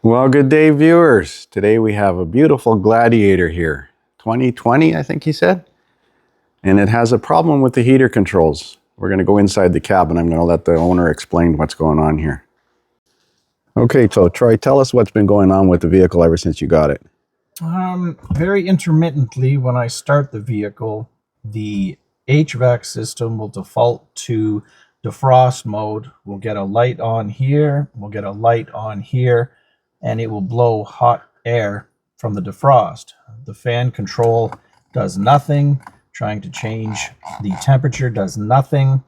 Well, good day, viewers. Today we have a beautiful Gladiator here. 2020, I think he said. And it has a problem with the heater controls. We're going to go inside the cabin. I'm going to let the owner explain what's going on here. Okay, so Troy, tell us what's been going on with the vehicle ever since you got it. Very intermittently, when I start the vehicle, the HVAC system will default to defrost mode. We'll get a light on here, we'll get a light on here, and it will blow hot air from the defrost. The fan control does nothing. Trying to change the temperature does nothing.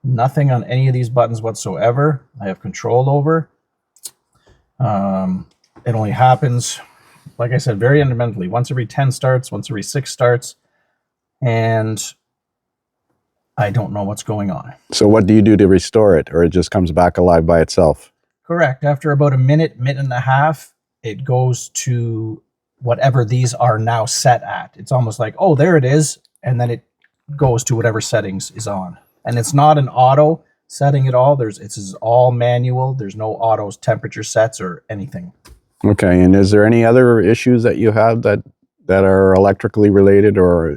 Nothing on any of these buttons whatsoever I have control over. It only happens, like I said, very intermittently. Once every 10 starts, once every 6 starts, and I don't know what's going on. So what do you do to restore it, or it just comes back alive by itself? Correct. After about a minute and a half, it goes to whatever these are now set at. It's almost like, oh, there it is, and then it goes to whatever settings is on. And it's not an auto setting at all. It's all manual. There's no auto temperature sets or anything. Okay, and is there any other issues that you have that are electrically related or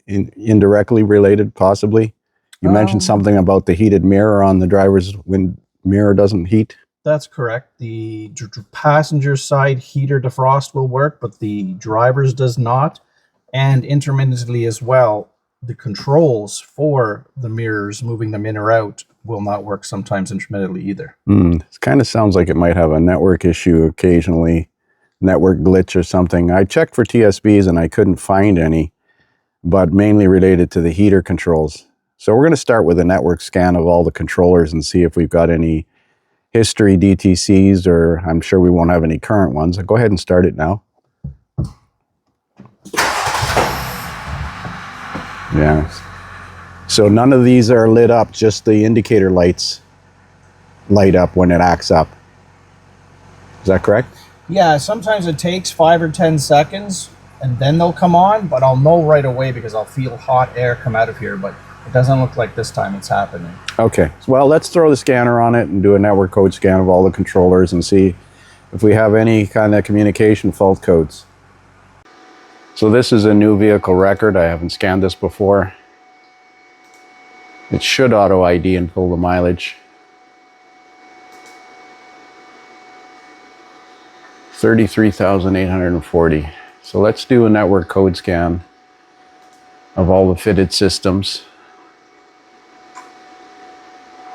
indirectly related, possibly? You mentioned something about the heated mirror on the driver's when mirror doesn't heat. That's correct. The passenger side heater defrost will work, but the driver's does not. And intermittently as well, the controls for the mirrors, moving them in or out, will not work sometimes intermittently either. It kind of sounds like it might have a network issue occasionally, network glitch or something. I checked for TSBs and I couldn't find any, but mainly related to the heater controls. So we're going to start with a network scan of all the controllers and see if we've got any history DTCs, or I'm sure we won't have any current ones. Go ahead and start it now. Yeah. So none of these are lit up, just the indicator lights light up when it acts up. Is that correct? Yeah, sometimes it takes 5 or 10 seconds and then they'll come on, but I'll know right away because I'll feel hot air come out of here, but it doesn't look like this time it's happening. Okay, well, let's throw the scanner on it and do a network code scan of all the controllers and see if we have any kind of communication fault codes. So this is a new vehicle record. I haven't scanned this before. It should auto ID and pull the mileage. 33,840. So let's do a network code scan of all the fitted systems.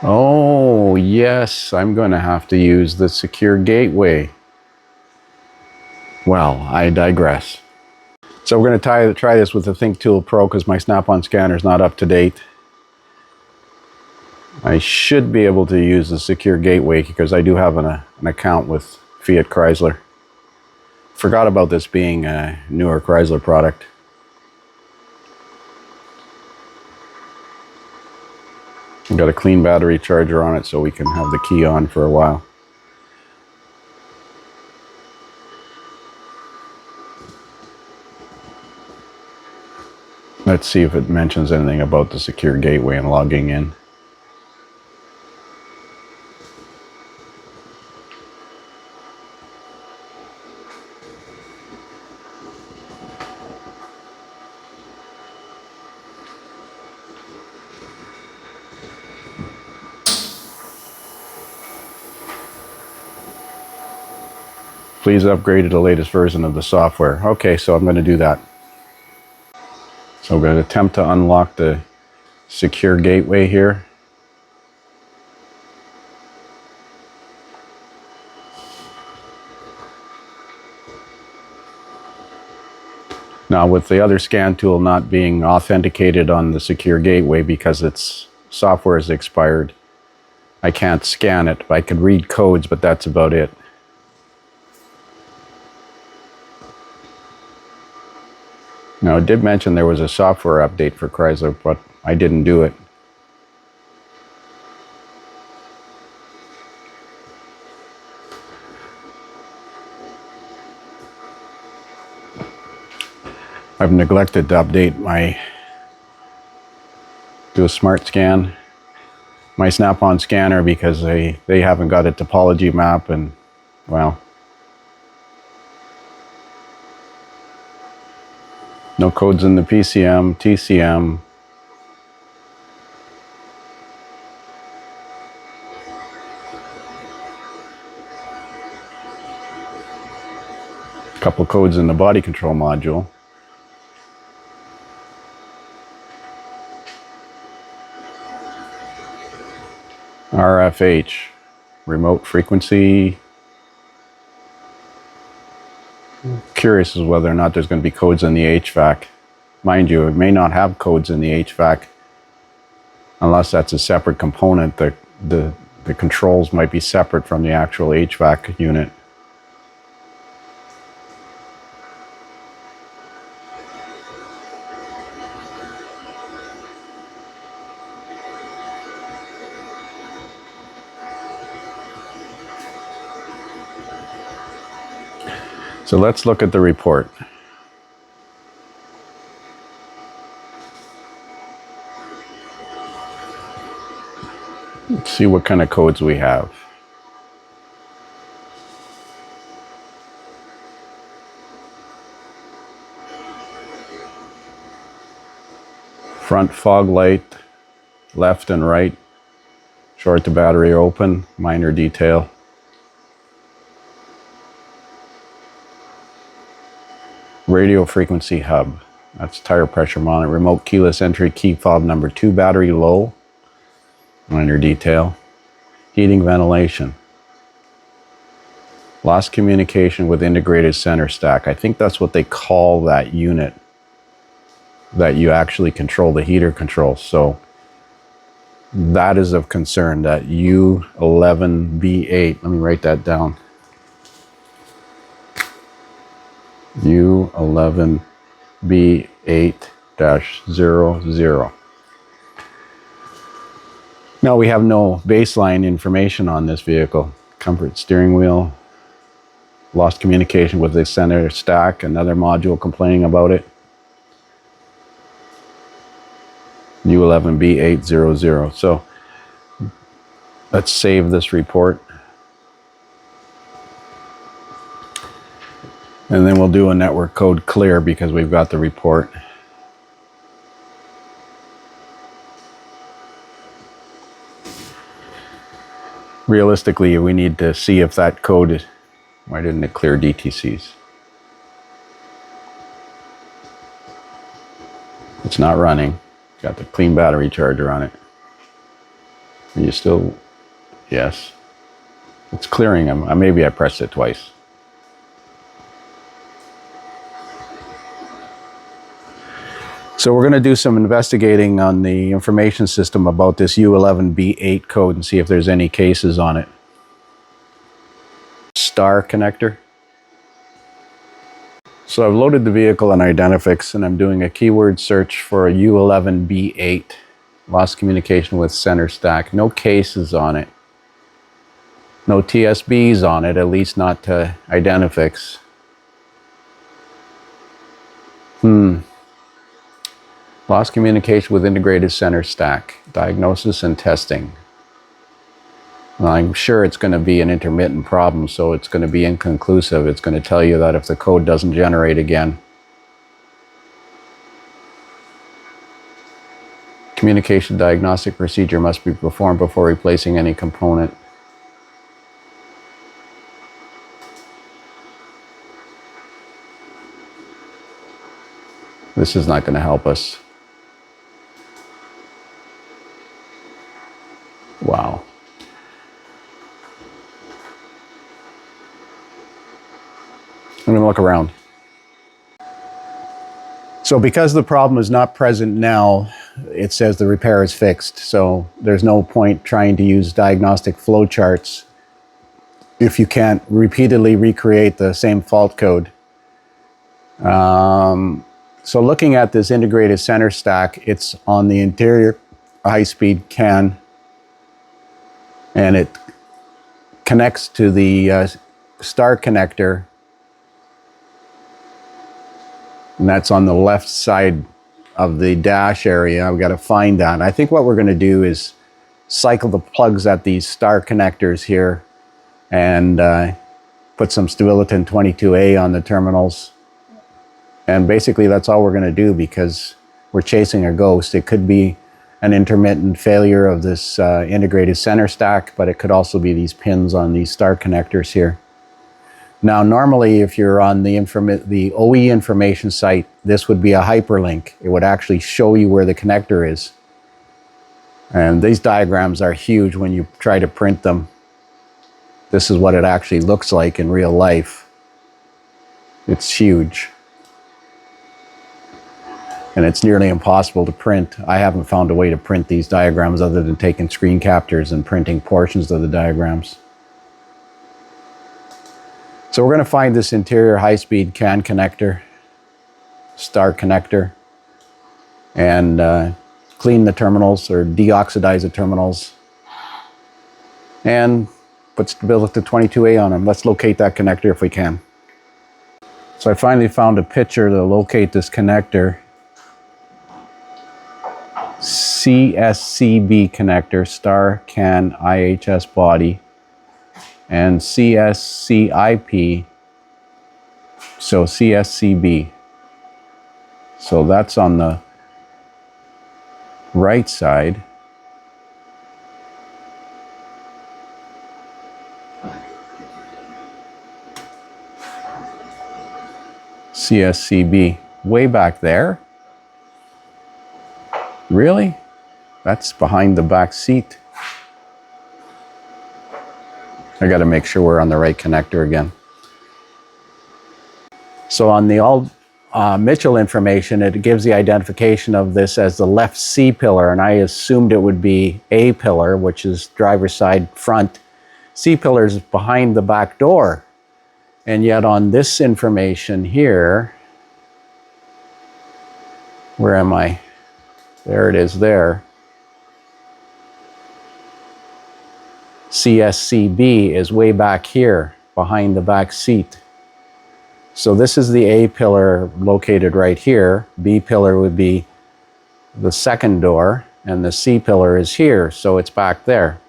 Oh, yes, I'm going to have to use the secure gateway. Well, I digress. So we're going to try this with the ThinkTool Pro because my Snap-on scanner is not up to date. I should be able to use the secure gateway because I do have an account with Fiat Chrysler. Forgot about this being a newer Chrysler product. I've got a clean battery charger on it so we can have the key on for a while. Let's see if it mentions anything about the secure gateway and logging in. Please upgrade to the latest version of the software. Okay, so I'm going to do that. So I'm going to attempt to unlock the secure gateway here. Now with the other scan tool not being authenticated on the secure gateway because its software is expired, I can't scan it. I can read codes, but that's about it. Now, it did mention there was a software update for Chrysler, but I didn't do it. I've neglected to update do a smart scan, my Snap-on scanner because they haven't got a topology map and, well, No codes in the PCM, TCM. A couple codes in the body control module. RFH, remote frequency. Curious as whether or not there's going to be codes in the HVAC. Mind you, it may not have codes in the HVAC unless that's a separate component. The controls might be separate from the actual HVAC unit. So let's look at the report. Let's see what kind of codes we have. Front fog light, left and right. Short to battery open, minor detail. Radio frequency hub, that's tire pressure monitor. Remote keyless entry, key fob number 2, battery low, minor detail. Heating, ventilation. Lost communication with integrated center stack. I think that's what they call that unit that you actually control the heater controls. So that is of concern, that U11B8. Let me write that down. U11B8-00. Now we have no baseline information on this vehicle. Comfort steering wheel. Lost communication with the center stack. Another module complaining about it. U11B800. So let's save this report. And then we'll do a network code clear because we've got the report. Realistically, we need to see if that code is, why didn't it clear DTCs? It's not running. Got the clean battery charger on it. Are you still, yes. It's clearing them. Maybe I pressed it twice. So we're going to do some investigating on the information system about this U11B8 code and see if there's any cases on it. Star connector. So I've loaded the vehicle in Identifix and I'm doing a keyword search for a U11B8. Lost communication with center stack. No cases on it. No TSBs on it, at least not to Identifix. Lost communication with integrated center stack. Diagnosis and testing. Well, I'm sure it's going to be an intermittent problem, so it's going to be inconclusive. It's going to tell you that if the code doesn't generate again. Communication diagnostic procedure must be performed before replacing any component. This is not going to help us. Wow. I'm going to look around. So because the problem is not present now, it says the repair is fixed. So there's no point trying to use diagnostic flowcharts if you can't repeatedly recreate the same fault code. So looking at this integrated center stack, it's on the interior high-speed CAN, and it connects to the star connector, and that's on the left side of the dash area. I've got to find that. I think what we're going to do is cycle the plugs at these star connectors here and put some Stabilitin 22A on the terminals And basically that's all we're going to do because we're chasing a ghost. It could be an intermittent failure of this integrated center stack, but it could also be these pins on these star connectors here. Now, normally if you're on the OE information site, this would be a hyperlink. It would actually show you where the connector is. And these diagrams are huge when you try to print them. This is what it actually looks like in real life. It's huge. And it's nearly impossible to print. I haven't found a way to print these diagrams other than taking screen captures and printing portions of the diagrams. So we're going to find this interior high-speed CAN connector, star connector, and clean the terminals or deoxidize the terminals and put stability 22A on them. Let's locate that connector if we can. So I finally found a picture to locate this connector. CSCB connector, star CAN IHS body, and CSCIP, so CSCB. So that's on the right side. CSCB, way back there. Really? That's behind the back seat. I got to make sure we're on the right connector again. So on the Mitchell information, it gives the identification of this as the left C pillar, and I assumed it would be A pillar, which is driver's side front. C pillar is behind the back door. And yet on this information here, where am I? There it is there. CSCB is way back here behind the back seat. So this is the A pillar located right here. B pillar would be the second door and the C pillar is here. So it's back there.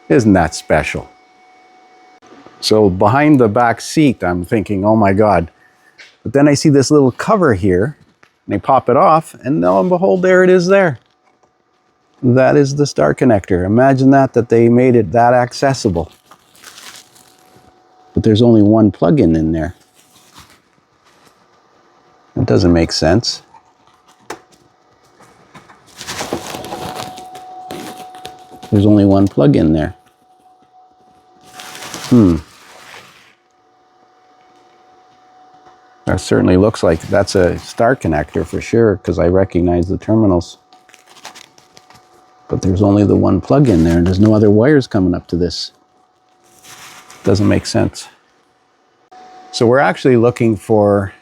Isn't that special? So behind the back seat, I'm thinking, oh my God. But then I see this little cover here. And they pop it off, and lo and behold, there it is there. That is the star connector. Imagine that they made it that accessible. But there's only one plug-in in there. That doesn't make sense. There's only one plug-in there. That certainly looks like that's a star connector for sure, because I recognize the terminals. But there's only the one plug in there, and there's no other wires coming up to this. Doesn't make sense. So we're actually looking for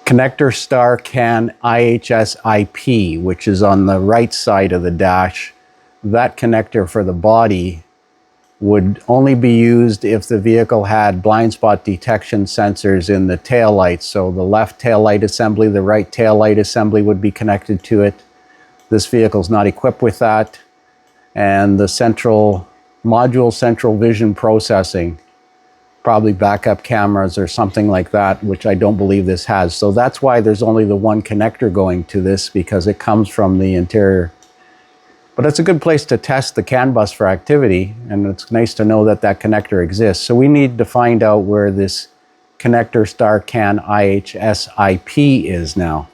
connector star CAN IHS IP, which is on the right side of the dash. That connector for the body would only be used if the vehicle had blind spot detection sensors in the tail lights. So the left tail light assembly, the right tail light assembly would be connected to it. This vehicle's not equipped with that. And the central vision processing, probably backup cameras or something like that, which I don't believe this has. So that's why there's only the one connector going to this, because it comes from the interior. But it's a good place to test the CAN bus for activity, and it's nice to know that that connector exists. So we need to find out where this connector star CAN IHS IP is now.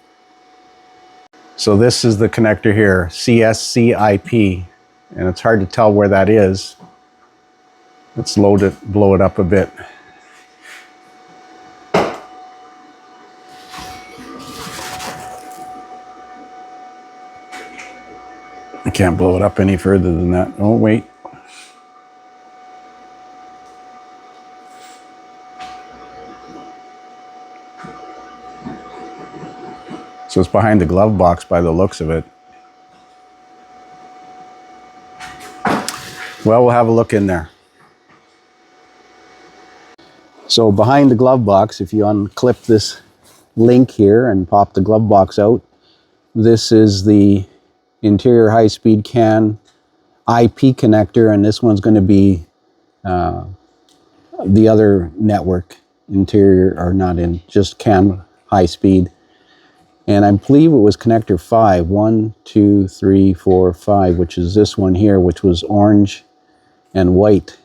So this is the connector here, CSCIP, and it's hard to tell where that is. Let's blow it up a bit. I can't blow it up any further than that. Oh, wait. So it's behind the glove box by the looks of it. Well, we'll have a look in there. So behind the glove box, if you unclip this link here and pop the glove box out, this is the interior high-speed CAN IP connector, and this one's going to be the other network. interior, or not in, just CAN high speed. And I believe it was connector 5, 1, 2, 3, 4, 5, which is this one here, which was orange and white.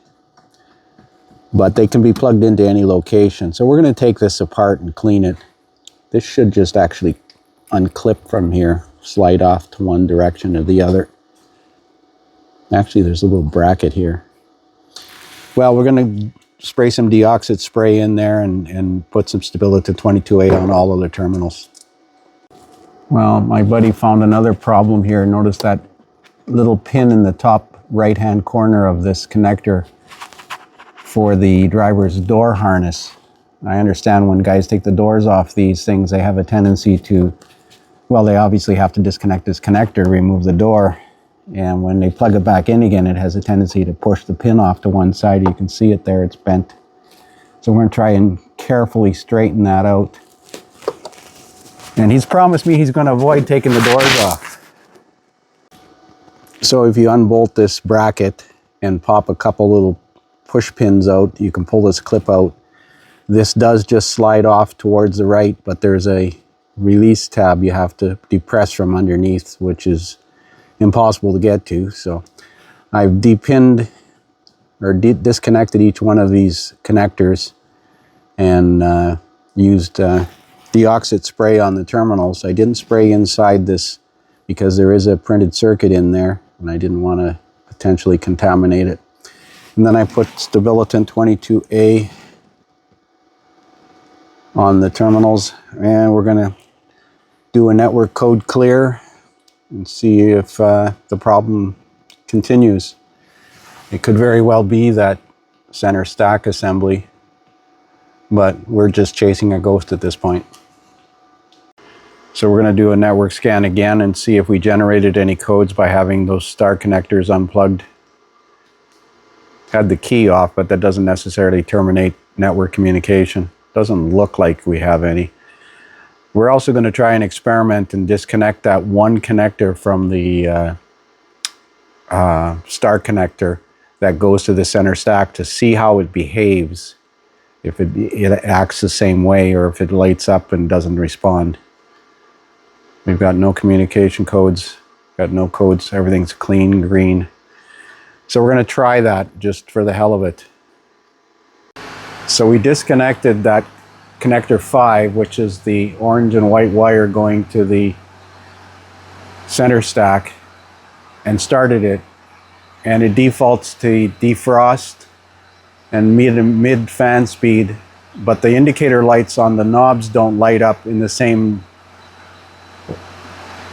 But they can be plugged into any location. So we're going to take this apart and clean it. This should just actually unclip from here, slide off to one direction or the other. Actually, there's a little bracket here. Well, we're going to spray some deoxit spray in there and put some Stability 22A on all of the terminals. Well, my buddy found another problem here. Notice that little pin in the top right-hand corner of this connector for the driver's door harness. I understand when guys take the doors off these things, they have a tendency to, well, they obviously have to disconnect this connector, remove the door, and when they plug it back in again, it has a tendency to push the pin off to one side. You can see it there, it's bent. So we're going to try and carefully straighten that out. And he's promised me he's going to avoid taking the doors off. So if you unbolt this bracket and pop a couple little push pins out, you can pull this clip out. This does just slide off towards the right, but there's a release tab you have to depress from underneath, which is impossible to get to. So I've depinned or disconnected each one of these connectors and used deoxit spray on the terminals. I didn't spray inside this because there is a printed circuit in there and I didn't want to potentially contaminate it. And then I put Stabilitin 22A on the terminals, and we're going to do a network code clear and see if the problem continues. It could very well be that center stack assembly, but we're just chasing a ghost at this point. So we're going to do a network scan again and see if we generated any codes by having those star connectors unplugged. Had the key off, but that doesn't necessarily terminate network communication. Doesn't look like we have any. We're also going to try and experiment and disconnect that one connector from the star connector that goes to the center stack to see how it behaves, if it acts the same way or if it lights up and doesn't respond. We've got no communication codes, got no codes, everything's clean, green. So we're going to try that just for the hell of it. So we disconnected that connector 5, which is the orange and white wire going to the center stack, and started it. And it defaults to defrost and mid fan speed, but the indicator lights on the knobs don't light up in the same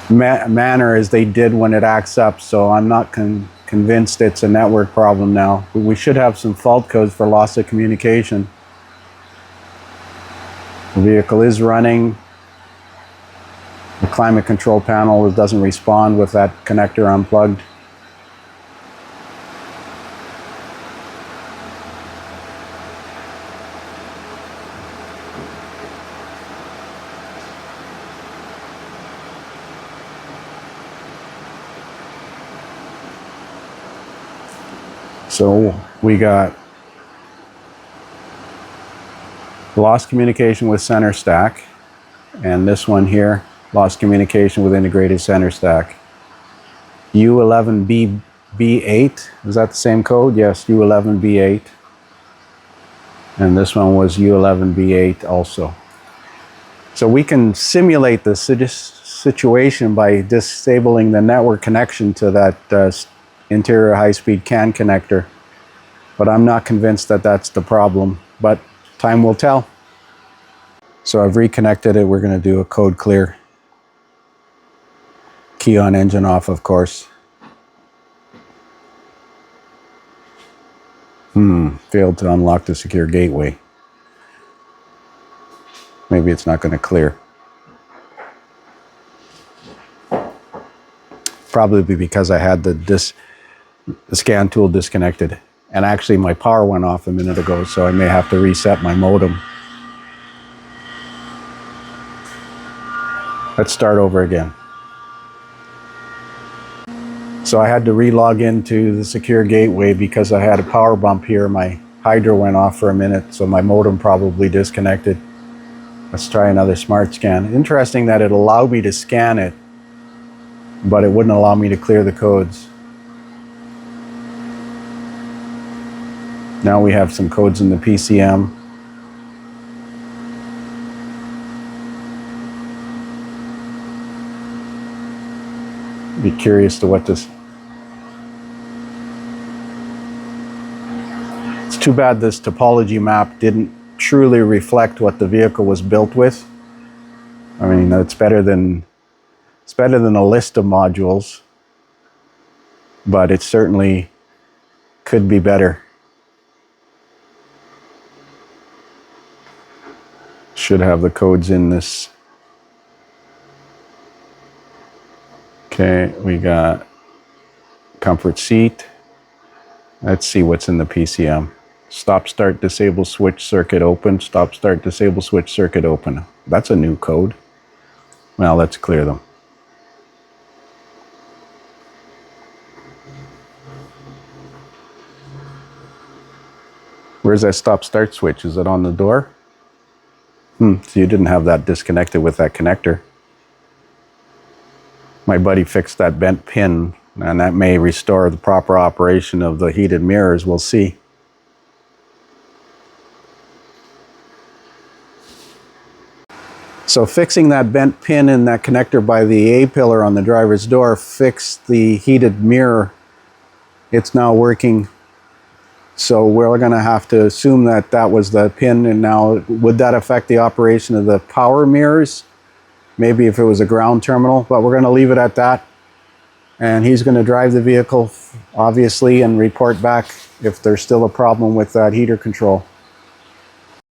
manner as they did when it acts up. So I'm not convinced it's a network problem now. We should have some fault codes for loss of communication. The vehicle is running. The climate control panel doesn't respond with that connector unplugged. So we got lost communication with center stack, and this one here, lost communication with integrated center stack. U11B8, is that the same code? Yes, U11B8. And this one was U11B8 also. So we can simulate the situation by disabling the network connection to that interior high-speed CAN connector. But I'm not convinced that that's the problem, but time will tell. So I've reconnected it. We're going to do a code clear. Key on, engine off, of course. Failed to unlock the secure gateway. Maybe it's not going to clear. Probably because I had the scan tool disconnected. And actually my power went off a minute ago, so I may have to reset my modem. Let's start over again. So I had to re-log into the secure gateway because I had a power bump here. My hydro went off for a minute, so my modem probably disconnected. Let's try another smart scan. Interesting that it allowed me to scan it, but it wouldn't allow me to clear the codes. Now we have some codes in the PCM. Be curious to what this... It's too bad this topology map didn't truly reflect what the vehicle was built with. I mean, it's better than a list of modules, but it certainly could be better. Should have the codes in this. Okay, we got comfort seat. Let's see what's in the PCM. Stop, start, disable, switch, circuit open. Stop, start, disable, switch, circuit open. That's a new code. Well, let's clear them. Where's that stop, start switch? Is it on the door? So you didn't have that disconnected with that connector. My buddy fixed that bent pin, and that may restore the proper operation of the heated mirrors. We'll see. So fixing that bent pin in that connector by the A-pillar on the driver's door fixed the heated mirror. It's now working. So we're going to have to assume that that was the pin. And now, would that affect the operation of the power mirrors? Maybe if it was a ground terminal, but we're going to leave it at that. And he's going to drive the vehicle, obviously, and report back if there's still a problem with that heater control.